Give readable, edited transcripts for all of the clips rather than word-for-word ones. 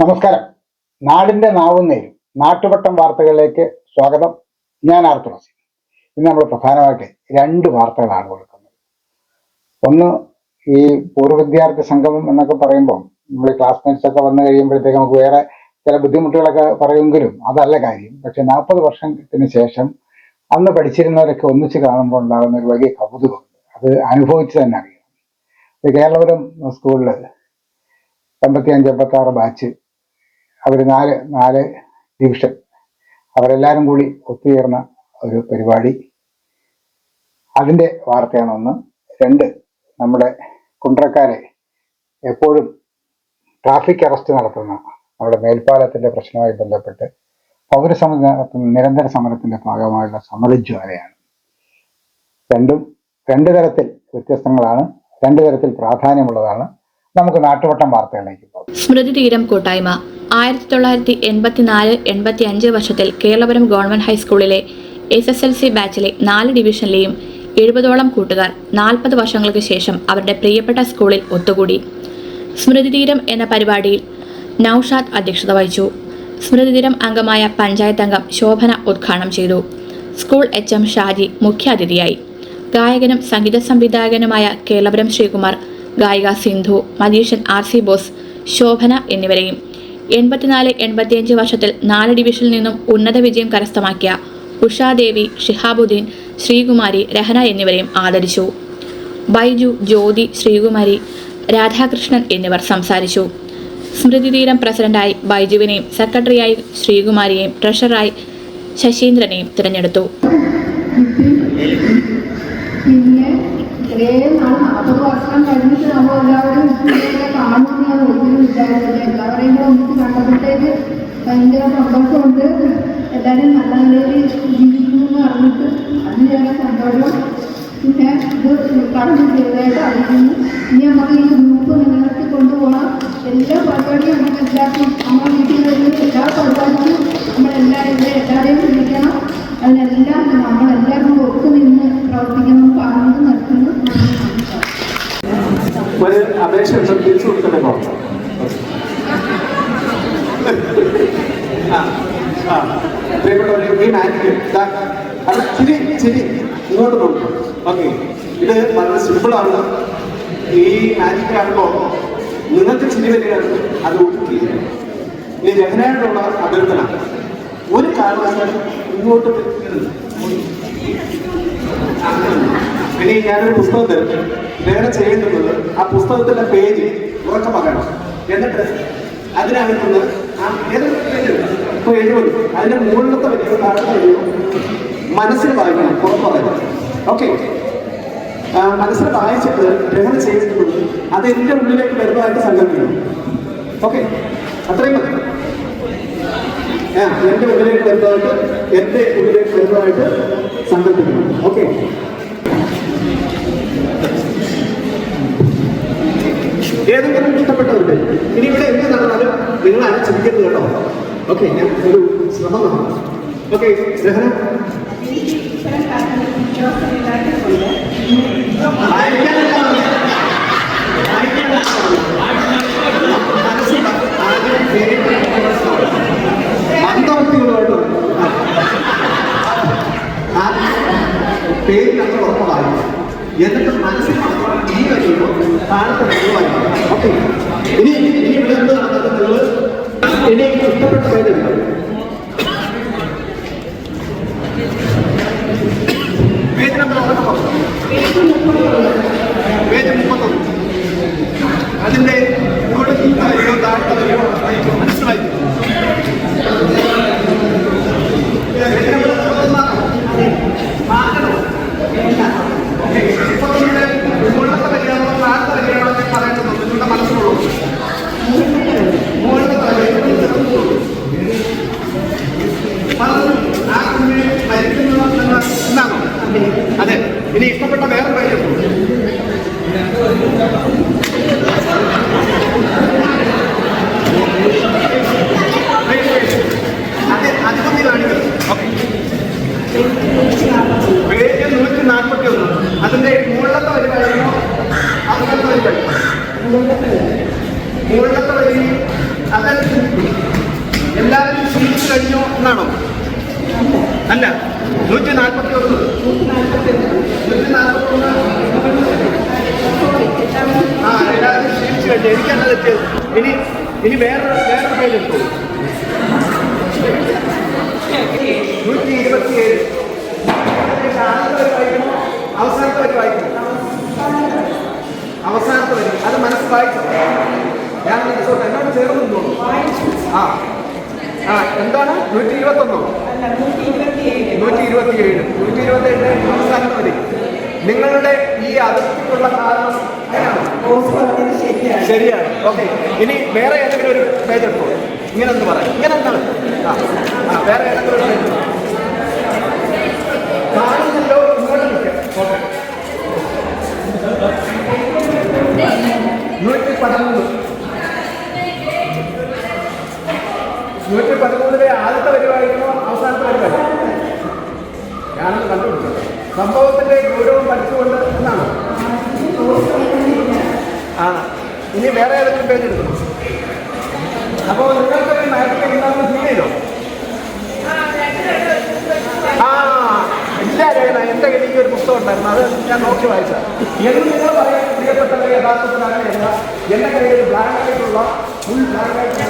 നമസ്കാരം. നാടിന്റെ നാവുന്നേരും നാട്ടുവട്ടം വാർത്തകളിലേക്ക് സ്വാഗതം. ഞാൻ ആർത്തുറസി. ഇന്ന് നമ്മൾ പ്രധാനമായിട്ട് രണ്ട് വാർത്തകളാണ് കൊടുക്കുന്നത്. ഒന്ന്, ഈ പൂർവ്വ വിദ്യാർത്ഥി സംഗമം എന്നൊക്കെ പറയുമ്പോൾ നമ്മൾ ക്ലാസ്മേറ്റ്സ് ഒക്കെ വന്നു കഴിയുമ്പോഴത്തേക്ക് നമുക്ക് വേറെ ചില ബുദ്ധിമുട്ടുകളൊക്കെ പറയുമെങ്കിലും അതല്ല കാര്യം. പക്ഷെ 40 വർഷത്തിന് ശേഷം അന്ന് പഠിച്ചിരുന്നവരൊക്കെ ഒന്നിച്ച് കാണുമ്പോൾ ഉണ്ടാകുന്ന ഒരു വലിയ കൗതുകം അത് അനുഭവിച്ച് തന്നെ അറിയാം. കേരളപുരം സ്കൂളിൽ 85-86 ബാച്ച്, അവർ നാല് ഡിവിഷൻ, അവരെല്ലാവരും കൂടി ഒത്തുചേർന്ന ഒരു പരിപാടി. അതിൻ്റെ വാർത്തയാണ് ഒന്ന്. രണ്ട്, നമ്മുടെ കുണ്ട്രക്കാരെ എപ്പോഴും ട്രാഫിക് അറസ്റ്റ് നടത്തുന്ന നമ്മുടെ മേൽപ്പാലത്തിൻ്റെ പ്രശ്നവുമായി ബന്ധപ്പെട്ട് പൗരസമിതി നടത്തുന്ന നിരന്തര സമരത്തിൻ്റെ ഭാഗമായുള്ള സമരജ്വാലയാണ്. രണ്ടും രണ്ട് തരത്തിൽ വ്യത്യസ്തങ്ങളാണ്, രണ്ട് തരത്തിൽ പ്രാധാന്യമുള്ളതാണ്. നമുക്ക് നാട്ടുവട്ടം വാർത്തകളിലേക്ക് പോകാം. സ്മൃതി തീരം കൂട്ടായ്മ 1984-85 വർഷത്തിൽ കേരളപുരം ഗവൺമെന്റ് ഹൈസ്കൂളിലെ SSLC ബാച്ചിലെ 4 ഡിവിഷനിലെയും 70ഓളം കൂട്ടുകാർ 40 വർഷങ്ങൾക്ക് ശേഷം അവരുടെ പ്രിയപ്പെട്ട സ്കൂളിൽ ഒത്തുകൂടി. സ്മൃതി തീരം എന്ന പരിപാടിയിൽ നൌഷാദ് അധ്യക്ഷത വഹിച്ചു. സ്മൃതി തീരം അംഗമായ പഞ്ചായത്ത് അംഗം ശോഭന ഉദ്ഘാടനം ചെയ്തു. സ്കൂൾ HM ഷാജി മുഖ്യാതിഥിയായി. ഗായകനും സംഗീത സംവിധായകനുമായ കേരളപുരം ശ്രീകുമാർ, ഗായിക സിന്ധു, മജീഷ്യൻ RC ബോസ്, ശോഭന എന്നിവരെയും 84-85 വർഷത്തിൽ 4 ഡിവിഷനിൽ നിന്നും ഉന്നത വിജയം കരസ്ഥമാക്കിയ ഉഷാദേവി, ഷിഹാബുദ്ദീൻ, ശ്രീകുമാരി, രഹന എന്നിവരെയും ആദരിച്ചു. ബൈജു, ജ്യോതി, ശ്രീകുമാരി, രാധാകൃഷ്ണൻ എന്നിവർ സംസാരിച്ചു. സ്മൃതി തീരം പ്രസിഡന്റായി ബൈജുവിനെയും സെക്രട്ടറിയായി ശ്രീകുമാരിയെയും ട്രഷററായി ശശീന്ദ്രനെയും തിരഞ്ഞെടുത്തു. ഇത്രയും നാൾ 40 വർഷം കഴിഞ്ഞിട്ട് നമ്മൾ എല്ലാവരും കാണുമെന്ന് ഞാൻ ഒരിക്കലും വിചാരിച്ചില്ല. എല്ലാവരെയും കൂടെ ഒന്നിച്ച് കണ്ടപ്പോഴത്തേക്ക് ഭയങ്കര സന്തോഷമുണ്ട്. എല്ലാവരും നല്ല നിലയിൽ ജീവിക്കുമെന്ന് അറിഞ്ഞിട്ട് അതിലേറെ സന്തോഷം. പിന്നെ ഇത് ഉദ്ഘാടനം ചെയ്തതായിട്ട് അറിയിക്കുന്നു. ഇനി നമുക്ക് ഈ ഗ്രൂപ്പ് നിലനിർത്തി കൊണ്ടുപോകണം. എല്ലാ പരിപാടിയും നമുക്ക് എല്ലാവർക്കും നമ്മുടെ വീട്ടിൽ വരുന്ന എല്ലാ പരിപാടിക്കും എല്ലാവരെയും വിളിക്കണം. അതിനെല്ലാം നമ്മളെല്ലാവരും ഒത്തു നിന്ന് പ്രവർത്തിക്കണം. പറഞ്ഞത് നിർത്തുന്നു. ഒരു അപേക്ഷ തിരിച്ചു കൊടുക്കണോ? ശരി, ഇങ്ങോട്ട് നോക്കും. ഓക്കെ, ഇത് വളരെ സിമ്പിളാണ്. ഈ മാജിക് കാണുമ്പോൾ നിങ്ങൾക്ക് ചിരി വരികയാണ്, അത് ഒട്ടുക്കില്ല. ഇനി രഹനയോടുള്ള അഭ്യർത്ഥന, ഒരു കാരണവശാലും ഇങ്ങോട്ട് ഇനി ഞാനൊരു പുസ്തകം തരും. വേറെ ചെയ്യേണ്ടുന്നത് ആ പുസ്തകത്തിന്റെ പേജ് ഉറക്കെ പറയണം. എന്നിട്ട് അതിനകത്തുനിന്ന് ആ ഏതൊരു പേജ് ഇപ്പോൾ 70 അതിന്റെ മുകളിലത്തെ വലിയ താഴത്തെ വലിയ മനസ്സിൽ വായിക്കണം, പുറത്ത് പറയണം. ഓക്കെ, മനസ്സിൽ വായിച്ചിട്ട് രഹന ചെയ്യേണ്ടുന്നത് അത് എൻ്റെ ഉള്ളിലേക്ക് വരുന്നതായിട്ട് സങ്കല്പിക്കണം. ഓക്കെ, അത്രയും മതി. എൻ്റെ ഉള്ളിലേക്ക് വരുന്നതായിട്ട് സങ്കല്പിക്കണം. ഓക്കെ, ഏതെങ്കിലും ഇഷ്ടപ്പെട്ടവരുണ്ട്. ഇനി ഇവിടെ എന്ത് നടന്നാലും നിങ്ങൾ ആരും ചിന്തിക്കുന്നത് കേട്ടോ. ഓക്കെ, ഞാൻ ഒരു ശ്രമം നടന്നു. ഓക്കെ, രഹന മന്ദവൃത്തികളുമായിട്ട് പേര് നമ്മൾ ഉറപ്പുണ്ടാകും. എന്നിട്ട് മനസ്സിൽ ഈ കഴിയുമ്പോൾ താഴത്തെ വായിക്കണം. ഓക്കെ, ഇനി ഇവിടെ എന്ത് നടന്നത് നിങ്ങൾ എനിക്ക് ഇഷ്ടപ്പെട്ട പേരുണ്ട്. Page number page 31. അതിന്റെ ഇങ്ങോട്ട് താഴത്തെ മനസ്സിലായി. അതെ, ഇനി ഇഷ്ടപ്പെട്ട വേറെ പേര് അതെ, അതിനൊന്നും കാണിക്കുന്നത്. പേജ് 141. അതിന്റെ മുകളിലത്തെ വരി കഴിയുമോ? അതിനകത്ത് വരി കഴിയും. മുകളിലത്തെ വരി അത് ശീലിച്ചു കഴിഞ്ഞോ എന്നാണോ? അല്ല, 141. 141. ആ, എല്ലാവരും ശീലിച്ചു കഴിഞ്ഞു. എനിക്കല്ല തെറ്റിയത്. ഇനി വേറൊരു പേര് എടുത്തു. 127. വായിക്കണോ, അവസാനത്തെ വരി വായിക്കണം? അവസാനത്തെ വരി അത് മനസ്സ് വായിച്ചോ? ഞാൻ എന്നോട് ചേർന്ന് തോന്നുന്നു. എന്താണ് 121? 127. 127 അവസാനത്തെ വരി. നിങ്ങളുടെ ഈ അതിർത്തിക്കുള്ള കാരണം ശരിയാണ്. ഓക്കെ, ഇനി വേറെ ഏതെങ്കിലും ഒരു പേജ് എടുത്തോ. ഇങ്ങനെ ഒന്ന് പറയാം. ഇങ്ങനെ എന്താണ്? വേറെ ഏതെങ്കിലും ഒരു പേജ് കാണുന്നല്ലോ. ഇങ്ങോട്ട് നിൽക്കാം. ഓക്കെ, 113. 113 ആദ്യത്തെ വരി വായിക്കണോ, അവസാനത്തെ വരി വായിക്കണോ? ഞാനത് കണ്ടുപിടിച്ചത്. സംഭവത്തിന്റെ ഗൗരവം പഠിച്ചുകൊണ്ട് എന്നാണ്. ഇനി വേറെ ഏതെങ്കിലും പേജ് എടുക്കണം. അപ്പോൾ നിങ്ങൾക്ക് മാറ്റം എന്താണെന്ന് ഫീൽ ചെയ്തോ? എല്ലാവരും എൻ്റെ കയ്യിൽ ഒരു പുസ്തകം ഉണ്ടായിരുന്നു, അത് ഞാൻ നോക്കി വായിച്ചത്. എന്ന് നിങ്ങൾ പറയാൻ പ്രിയപ്പെട്ടവരെ, യഥാർത്ഥത്തിലാണ് എൻ്റെ കയ്യിൽ ബ്ലാങ്കായിട്ടുള്ള ഫുൾ ബ്ലാങ്കായിട്ടുള്ള.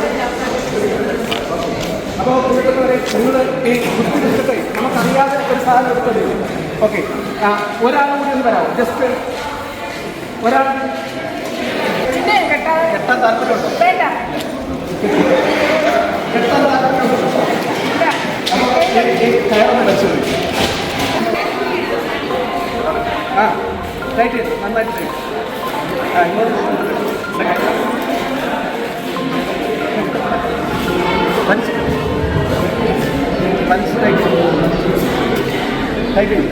അപ്പോൾ പ്രിയപ്പെട്ടവരെ, നിങ്ങൾ ഈ ബുദ്ധി പുസ്തകത്തെ നമുക്കറിയാതെ ഒരു സാധനം എടുത്തത്. ഓക്കെ, ഒരാളും കൂടി ഒന്ന് വരാമോ? ജസ്റ്റ് ഒരാൾ കെട്ടാൻ താല്പര്യമുണ്ടോ? കെട്ടാൻ താല്പര്യമുണ്ടോ? കയറൊന്ന് വെച്ചു. ടൈറ്റ് ചെയ്തു, നന്നായിട്ട് ചെയ്തു. ഇങ്ങോട്ട് മനസ്സിലായിട്ട് ടൈറ്റ് ചെയ്തു.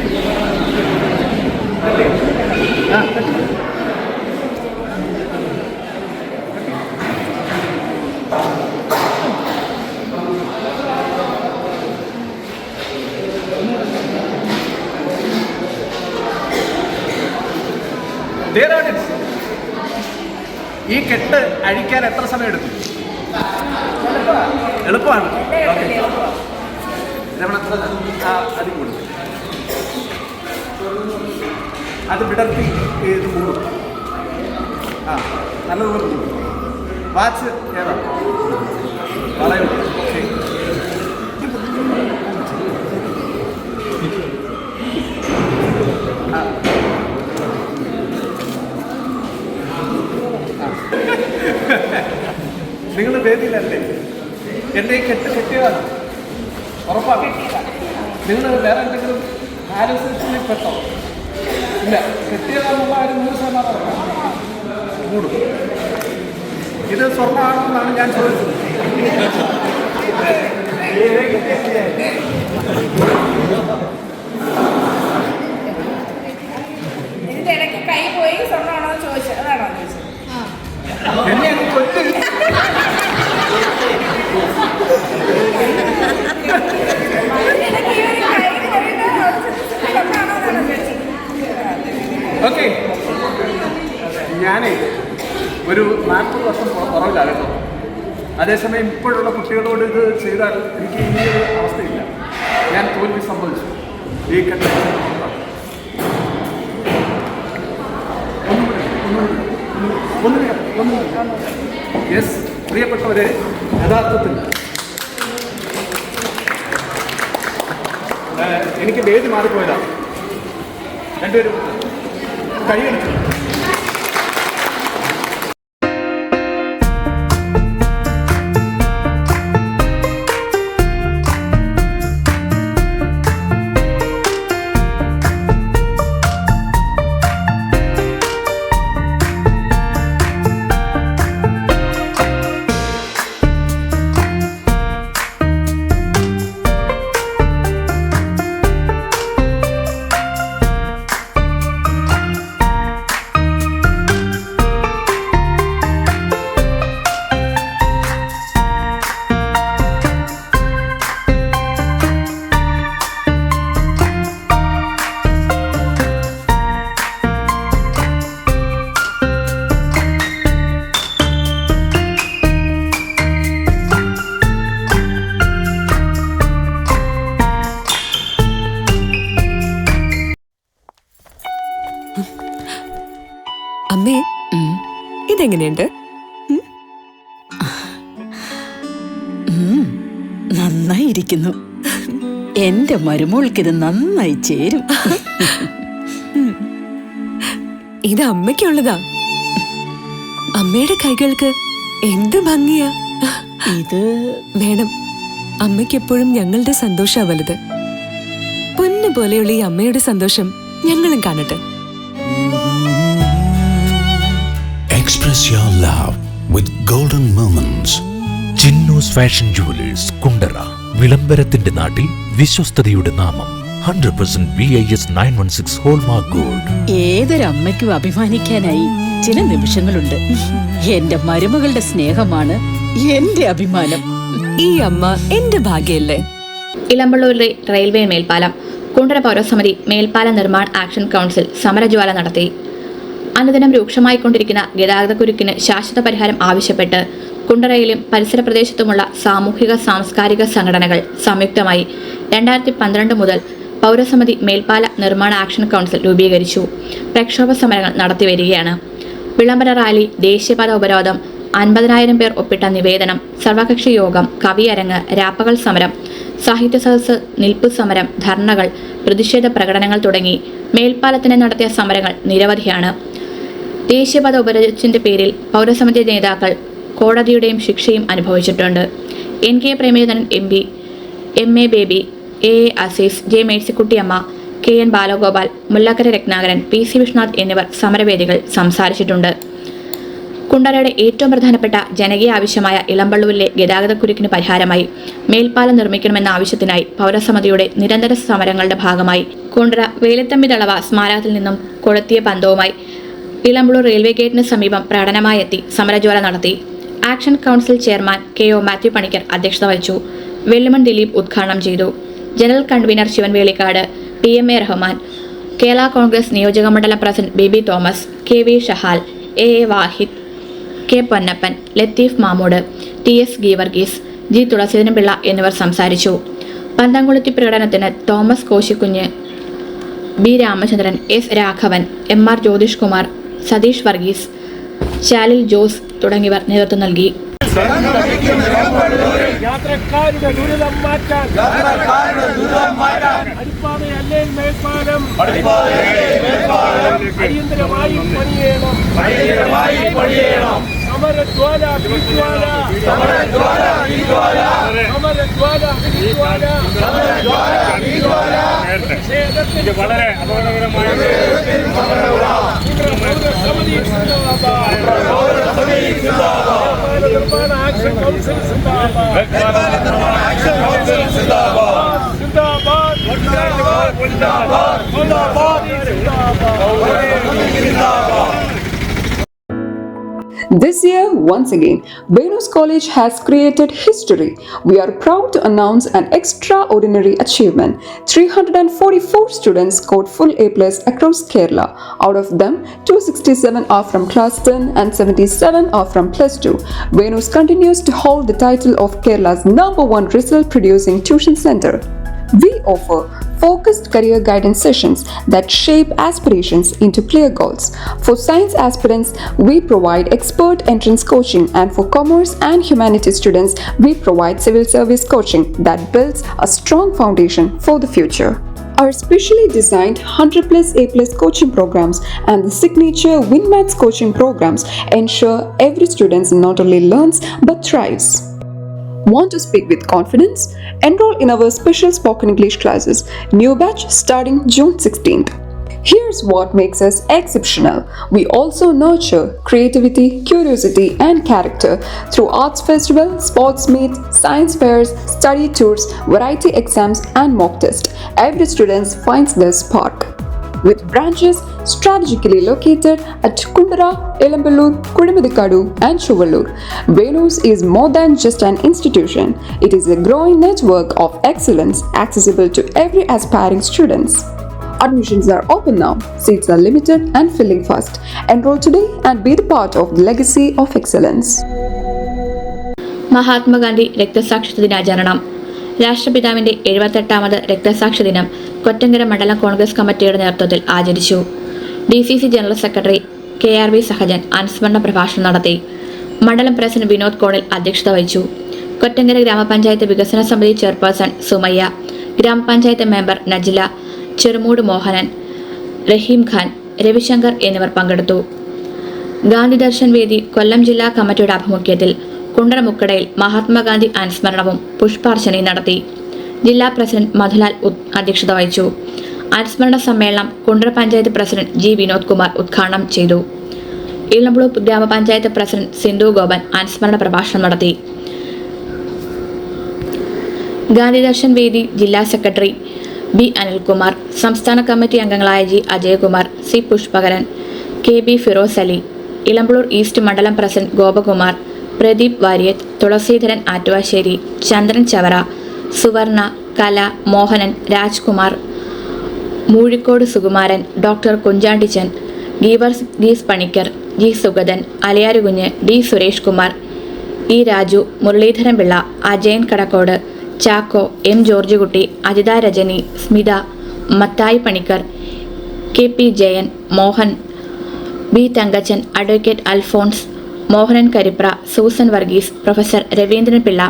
ഈ കെട്ട് അഴിക്കാൻ എത്ര സമയം എടുക്കും? എളുപ്പമാണ്. അത് കൂടും, അത് വിടർത്തി ഇത് കൂടും. നല്ലതുപോലെ കൂടും. വാച്ച് ഏതാണ്? വളയുണ്ട്. നിങ്ങൾ വേദിയിലല്ലേ? എൻ്റെ ഈ കെട്ടിയതാണ്, ഉറപ്പാണ്. നിങ്ങൾ വേറെ എന്തെങ്കിലും ഹാലുസിനേഷനിൽ പെട്ടോ? ഇല്ല, കെട്ടിയതാകുമ്പോൾ ഒരു 100% കൂടും. ഇത് സ്വർണ്ണമാണെന്നാണ് ഞാൻ ചോദിച്ചത്. ഇതിന്റെ ഇടയ്ക്ക് കൈ പോയി സ്വർണ്ണമാണോ ചോദിച്ചത്? അതാണോ ചോദിച്ചത്? എന്നെ കൊല്ല്. ഓക്കെ, ഞാനേ ഒരു 40 വർഷം പുറകിലാണ് കേട്ടോ. അതേസമയം ഇപ്പോഴുള്ള കുട്ടികളോട് ഇത് ചെയ്താൽ എനിക്ക് ഈ ഒരു അവസ്ഥയില്ല. ഞാൻ തോൽവി സംഭവിച്ചു ഈ കെട്ടിടം. യെസ്, പ്രിയപ്പെട്ടവരെ, യഥാർത്ഥത്തിൽ എനിക്ക് വേദി മാറിപ്പോയതാണ്. രണ്ടുപേരും കഴിയടിച്ചു. എങ്ങനെയുണ്ട്? നന്നായിരിക്കുന്നു. എന്റെ മരുമോൾക്കിത് നന്നായി ചേരും. ഇത് അമ്മയ്ക്കുള്ളതാ. അമ്മയുടെ കൈകൾക്ക് എന്ത് ഭംഗിയാ. ഇത് വേണം. അമ്മയ്ക്ക് എപ്പോഴും ഞങ്ങളുടെ സന്തോഷാ വലുത്. പൊന്നു പോലെയുള്ള ഈ അമ്മയുടെ സന്തോഷം ഞങ്ങളും കാണട്ടെ. Express your love with golden moments. Chinnus fashion jewellers Kundara. വിളംബരത്തിന്റെ നാട്ടിൽ വിശ്വസ്തയുടെ നാമം. 100% BIS 916 ഹോൾമാർക്ക് ഗോൾഡ്. ഏതൊരമ്മയ്ക്കും അഭിമാനിക്കാനായി ചില നിമിഷങ്ങളുണ്ട്. എന്റെ മരുമകളുടെ സ്നേഹമാണ് എന്റെ അഭിമാനം. ഈ അമ്മ എന്റെ ഭാഗ്യല്ലേ. ഇളമ്പള്ളൂരിലെ റെയിൽവേ മേൽപ്പാലം. കുണ്ടറ പൗരസമിതി മേൽപ്പാല നിർമ്മാണ ആക്ഷൻ കൗൺസിൽ സമരജ്വാല നടത്തി. അനുദിനം രൂക്ഷമായിക്കൊണ്ടിരിക്കുന്ന ഗതാഗതക്കുരുക്കിന് ശാശ്വത പരിഹാരം ആവശ്യപ്പെട്ട് കുണ്ടറയിലും പരിസര പ്രദേശത്തുമുള്ള സാമൂഹിക സാംസ്കാരിക സംഘടനകൾ സംയുക്തമായി 2012 മുതൽ പൗരസമിതി മേൽപ്പാല നിർമ്മാണ ആക്ഷൻ കൗൺസിൽ രൂപീകരിച്ചു. പ്രക്ഷോഭ സമരങ്ങൾ നടത്തിവരികയാണ്. വിളംബര റാലി, ദേശീയപാത ഉപരോധം, 50,000 പേർ ഒപ്പിട്ട നിവേദനം, സർവകക്ഷി യോഗം, കവിയരങ്ങ്, രാപ്പകൽ സമരം, സാഹിത്യ സദസ്സ്, നിൽപ്പ് സമരം, ധർണകൾ, പ്രതിഷേധ പ്രകടനങ്ങൾ തുടങ്ങി മേൽപ്പാലത്തിന് നടത്തിയ സമരങ്ങൾ നിരവധിയാണ്. ദേശീയപാത ഉപരോധത്തിന്റെ പേരിൽ പൗരസമിതി നേതാക്കൾ കോടതിയുടെയും ശിക്ഷയും അനുഭവിച്ചിട്ടുണ്ട്. NK Premachandran MP, MA Baby, AA Azeez, J Mercykuttyamma, KN Balagopal, Mullakkara Ratnakaran, PC Viswanath എന്നിവർ സമരവേദികൾ സംസാരിച്ചിട്ടുണ്ട്. കുണ്ടറയുടെ ഏറ്റവും പ്രധാനപ്പെട്ട ജനകീയ ആവശ്യമായ ഇളമ്പള്ളൂരിലെ ഗതാഗതക്കുരുക്കിന് പരിഹാരമായി മേൽപ്പാലം നിർമ്മിക്കണമെന്ന ആവശ്യത്തിനായി പൗരസമിതിയുടെ നിരന്തര സമരങ്ങളുടെ ഭാഗമായി കുണ്ടറ വേലത്തമ്പിതളവ സ്മാരകത്തിൽ നിന്നും കൊളുത്തിയ പന്തവുമായി ഇളമ്പള്ളൂർ റെയിൽവേ ഗേറ്റിന് സമീപം പ്രകടനമായി എത്തി സമരജ്വാല നടത്തി. Action council chairman KO Mathew Panicker അധ്യക്ഷത വഹിച്ചു. വെള്ളിമൺ ദിലീപ് ഉദ്ഘാടനം ചെയ്തു. General convener Sivan Velikkad, PMA Rahman, Kerala Congress നിയോജകമണ്ഡലം president Baby Thomas, KV Shahal, AA Wahid, K Ponnappan, Latheef Mamood, TS Geevarghese, G Thulaseedharanpillai എന്നിവർ സംസാരിച്ചു. പന്തംകൊളുത്തി പ്രകടനത്തിന് Thomas Koshykunju, B Ramachandran, S Raghavan, MR Jyothish Kumar, Satheesh Varghese, Shalil Jose തുടങ്ങിയവർ നേതൃത്വം നൽകി. യാത്രക്കാരുടെ ദുരിതം മാറ്റാൻ അടിപ്പാതയല്ലേ മേൽപ്പാലം അടിയന്തരമായി പണിയണം. സമരജ്വാല വളരെ അപകടകരമായ നിർമ്മാണ action council This year, once again, Venus College has created history. We are proud to announce an extraordinary achievement. 344 students scored full A+ across Kerala. Out of them, 267 are from class 10 and 77 are from plus 2. Venus continues to hold the title of Kerala's #1 result-producing tuition center. We offer focused career guidance sessions that shape aspirations into clear goals. For science aspirants, we provide expert entrance coaching, and for commerce and humanities students, we provide civil service coaching that builds a strong foundation for the future. Our specially designed 100+ A+ coaching programs and the signature WinMaths coaching programs ensure every student not only learns but thrives. Want to speak with confidence? Enroll in our special spoken English classes. New batch starting June 16th. Here's what makes us exceptional. We also nurture creativity, curiosity, and character through arts festival, sports meets, science fairs, study tours, variety exams, and mock tests. Every student finds their spark. With branches strategically located at Kundara, Elamballur, Kudimuthikadu, and Chuvallur, Venus is more than just an institution. It is a growing network of excellence accessible to every aspiring students. Admissions are open now. Seats are limited and filling fast. Enroll today and be the part of the legacy of excellence. Mahatma Gandhi രക്തസാക്ഷിത്വ ദിനാചരണം. രാഷ്ട്രപിതാവിന്റെ 78ാമത് രക്തസാക്ഷി ദിനം കൊറ്റങ്കര മണ്ഡലം കോൺഗ്രസ് കമ്മിറ്റിയുടെ നേതൃത്വത്തിൽ ആചരിച്ചു. DCC general secretary KRV Sahajan അനുസ്മരണ പ്രഭാഷണം നടത്തി. മണ്ഡലം പ്രസിഡന്റ് വിനോദ് കോണിൽ അധ്യക്ഷത വഹിച്ചു. കൊറ്റങ്കര ഗ്രാമപഞ്ചായത്ത് വികസന സമിതി ചെയർപേഴ്സൺ സുമയ്യ, ഗ്രാമപഞ്ചായത്ത് മെമ്പർ നജില, ചെറുമൂട് മോഹനൻ, റഹീം ഖാൻ, രവിശങ്കർ എന്നിവർ പങ്കെടുത്തു. ഗാന്ധി ദർശൻ വേദി കൊല്ലം ജില്ലാ കമ്മിറ്റിയുടെ ആഭിമുഖ്യത്തിൽ കുണ്ടറ മുക്കടയിൽ മഹാത്മാഗാന്ധി അനുസ്മരണവും പുഷ്പാർച്ചനയും നടത്തി. ജില്ലാ പ്രസിഡന്റ് മധുലാൽ അധ്യക്ഷത വഹിച്ചു. അനുസ്മരണ സമ്മേളനം കുണ്ടറ പഞ്ചായത്ത് പ്രസിഡന്റ് G. വിനോദ് കുമാർ ഉദ്ഘാടനം ചെയ്തു. ഇളമ്പളൂർ ഗ്രാമപഞ്ചായത്ത് പ്രസിഡന്റ് സിന്ധു ഗോപൻ അനുസ്മരണ പ്രഭാഷണം നടത്തി. ഗാന്ധി ദർശൻ വേദി ജില്ലാ സെക്രട്ടറി B. അനിൽകുമാർ, സംസ്ഥാന കമ്മിറ്റി അംഗങ്ങളായ G. Ajayakumar, C. Pushpakaran, KB. Firoz Ali, Elampalloor east മണ്ഡലം president Gopakumar, Pradeep Variyath, Thulaseedharan Attuvassery, Chandran Chavara, Suvarna, Kala, Mohanan, Rajkumar, Moozhikode Sukumaran, doctor Kunjandichan, Gees Panicker, G. Sugathan, Alayarukunju, D. Suresh Kumar, E. Raju, Muraleedharan Pillai, Ajayan Kadakkode, Chacko, M. George Kutty, Ajitha Rajani, Smitha, Mathai Panicker, KP Jayan, Mohan, B. Thankachan, advocate Alphonse, Mohanan Karipra, Susan Varghese, professor Raveendran Pillai,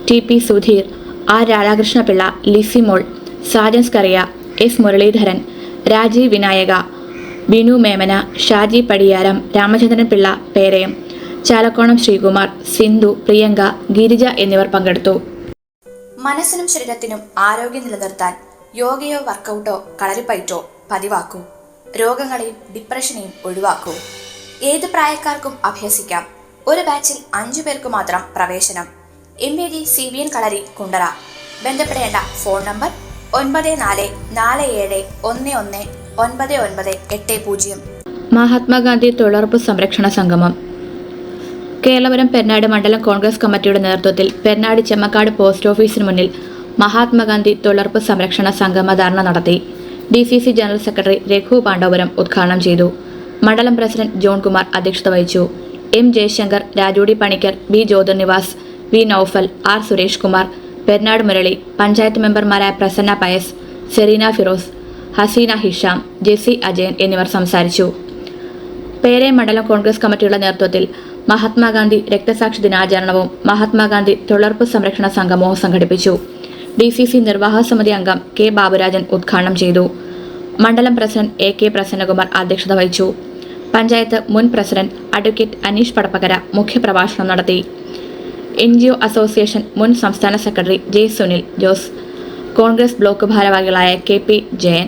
TP Sudheer, R. Radhakrishna Pillai, Lissy മോൾ, സാജൻ സ്കറിയ, S. മുരളീധരൻ, രാജീവ് വിനായക, ബിനു മേമന, ഷാജി പടിയാരം, രാമചന്ദ്രൻ പിള്ള പേരയം, ചാലക്കോണം ശ്രീകുമാർ, സിന്ധു, പ്രിയങ്ക, ഗിരിജ എന്നിവർ പങ്കെടുത്തു. മനസ്സിനും ശരീരത്തിനും ആരോഗ്യം നിലനിർത്താൻ യോഗയോ വർക്കൗട്ടോ കളരിപ്പയറ്റോ പതിവാക്കൂ. രോഗങ്ങളെയും ഡിപ്രഷനെയും ഒഴിവാക്കൂ. ഏത് പ്രായക്കാർക്കും അഭ്യസിക്കാം. ഒരു ബാച്ചിൽ 5 പേർക്ക് മാത്രം പ്രവേശനം. MAD CVN കളരി കുണ്ടറ. ബന്ധപ്പെടേണ്ട ഫോൺ നമ്പർ 9447119980. മഹാത്മാഗാന്ധി തൊഴിലുറപ്പ് സംരക്ഷണ സംഗമം. കേരളപുരം പെർനാട് മണ്ഡലം കോൺഗ്രസ് കമ്മിറ്റിയുടെ നേതൃത്വത്തിൽ പെർനാട് ചെമ്മക്കാട് പോസ്റ്റ് ഓഫീസിന് മുന്നിൽ മഹാത്മാഗാന്ധി തൊഴിലുറപ്പ് സംരക്ഷണ സംഗമ ധർണ നടത്തി. DCC general secretary Raghu Pandavapuram ഉദ്ഘാടനം ചെയ്തു. മണ്ഡലം പ്രസിഡന്റ് ജോൺ കുമാർ അധ്യക്ഷത വഹിച്ചു. M. Jaishankar, രാജൂടി Panicker, B. ജ്യോതിർനിവാസ്, V. Noufal, R. Suresh Kumar, പെർനാട് Murali, panchayat മെമ്പർമാരായ പ്രസന്ന പയസ്, സെറീന ഫിറോസ്, ഹസീന ഹിഷാം, ജെസി അജയൻ എന്നിവർ സംസാരിച്ചു. പേരെ മണ്ഡലം കോൺഗ്രസ് കമ്മിറ്റിയുടെ നേതൃത്വത്തിൽ മഹാത്മാഗാന്ധി രക്തസാക്ഷി ദിനാചരണവും മഹാത്മാഗാന്ധി തൊഴിലുറപ്പ് സംരക്ഷണ സംഗമവും സംഘടിപ്പിച്ചു. DCC നിർവാഹക സമിതി അംഗം K. ബാബുരാജൻ ഉദ്ഘാടനം ചെയ്തു. മണ്ഡലം പ്രസിഡന്റ് AK പ്രസന്നകുമാർ അധ്യക്ഷത വഹിച്ചു. പഞ്ചായത്ത് മുൻ പ്രസിഡന്റ് അഡ്വക്കേറ്റ് അനീഷ് പടപ്പകര മുഖ്യപ്രഭാഷണം നടത്തി. NGO അസോസിയേഷൻ മുൻ സംസ്ഥാന secretary J. Sunil Jose, Congress block ഭാരവാഹികളായ KP Jayan,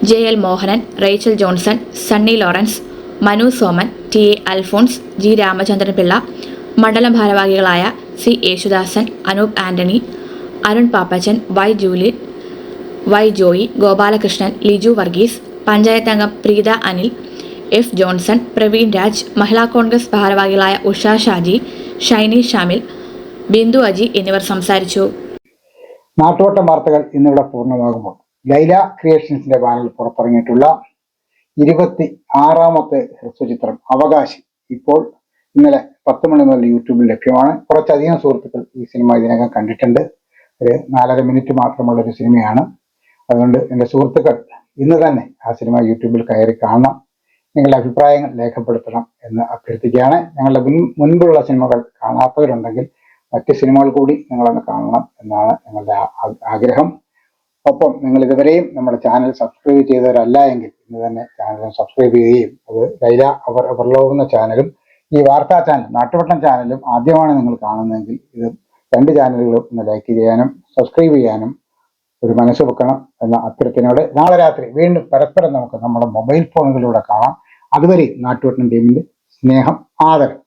JL Mohanan, Rachel Johnson, Sunny Lawrence, Manu Soman, TA Alphonse, G. Ramachandran Pillai, മണ്ഡലം ഭാരവാഹികളായ C. Yesudasan, Anoop Antony, Arun Pappachan, Y. Julie, Y. Joy, Gopalakrishnan, Liju Varghese, panchayat അംഗം പ്രീത അനിൽ, F. ജോൺസൺ, പ്രവീൺ രാജ്, മഹിളാ കോൺഗ്രസ് ഭാരവാഹികളായ ഉഷ ഷാജി, ഷൈനി ഷാമിൽ, ബിന്ദു അജി എന്നിവർ സംസാരിച്ചു. നാട്ടുവട്ടം വാർത്തകൾ ഇന്നിവിടെ പൂർണ്ണമാകുമ്പോൾ ലൈല ക്രിയേഷൻസിന്റെ ബാനറിൽ പുറത്തിറങ്ങിയിട്ടുള്ള 26ാമത്തെ ഹ്രസ്വചിത്രം അവകാശി ഇപ്പോൾ ഇന്നലെ 10 മണി മുതൽ യൂട്യൂബിൽ ലഭ്യമാണ്. കുറച്ചധികം സുഹൃത്തുക്കൾ ഈ സിനിമ ഇതിനകം കണ്ടിട്ടുണ്ട്. ഒരു 4.5 മിനിറ്റ് മാത്രമുള്ള ഒരു സിനിമയാണ്. അതുകൊണ്ട് എൻ്റെ സുഹൃത്തുക്കൾ ഇന്ന് തന്നെ ആ സിനിമ യൂട്യൂബിൽ കയറി കാണണം. നിങ്ങളുടെ അഭിപ്രായങ്ങൾ രേഖപ്പെടുത്തണം എന്ന് അഭ്യർത്ഥിക്കുകയാണ്. ഞങ്ങളുടെ മുൻപുള്ള സിനിമകൾ കാണാത്തവരുണ്ടെങ്കിൽ മറ്റ് സിനിമകൾ കൂടി നിങ്ങളൊന്ന് കാണണം എന്നാണ് ഞങ്ങളുടെ ആഗ്രഹം. ഒപ്പം നിങ്ങൾ ഇതുവരെയും നമ്മുടെ ചാനൽ സബ്സ്ക്രൈബ് ചെയ്തവരല്ല എങ്കിൽ ഇന്ന് തന്നെ ചാനൽ സബ്സ്ക്രൈബ് ചെയ്യുകയും അത് ലൈല എവർലോകുന്ന ചാനലും ഈ വാർത്താ ചാനൽ നാട്ടുവട്ടം ചാനലും ആദ്യമാണ് നിങ്ങൾ കാണുന്നതെങ്കിൽ ഇത് 2 ചാനലുകളും ഒന്ന് ലൈക്ക് ചെയ്യാനും സബ്സ്ക്രൈബ് ചെയ്യാനും ഒരു മനസ്സ് വെക്കണം എന്ന അഭ്യർത്ഥനയോടെ നാളെ രാത്രി വീണ്ടും പരസ്പരം നമുക്ക് നമ്മുടെ മൊബൈൽ ഫോണുകളിലൂടെ കാണാം. അതുവരെ നാട്ടുവട്ടം ടീമിന്റെ സ്നേഹം, ആദരം.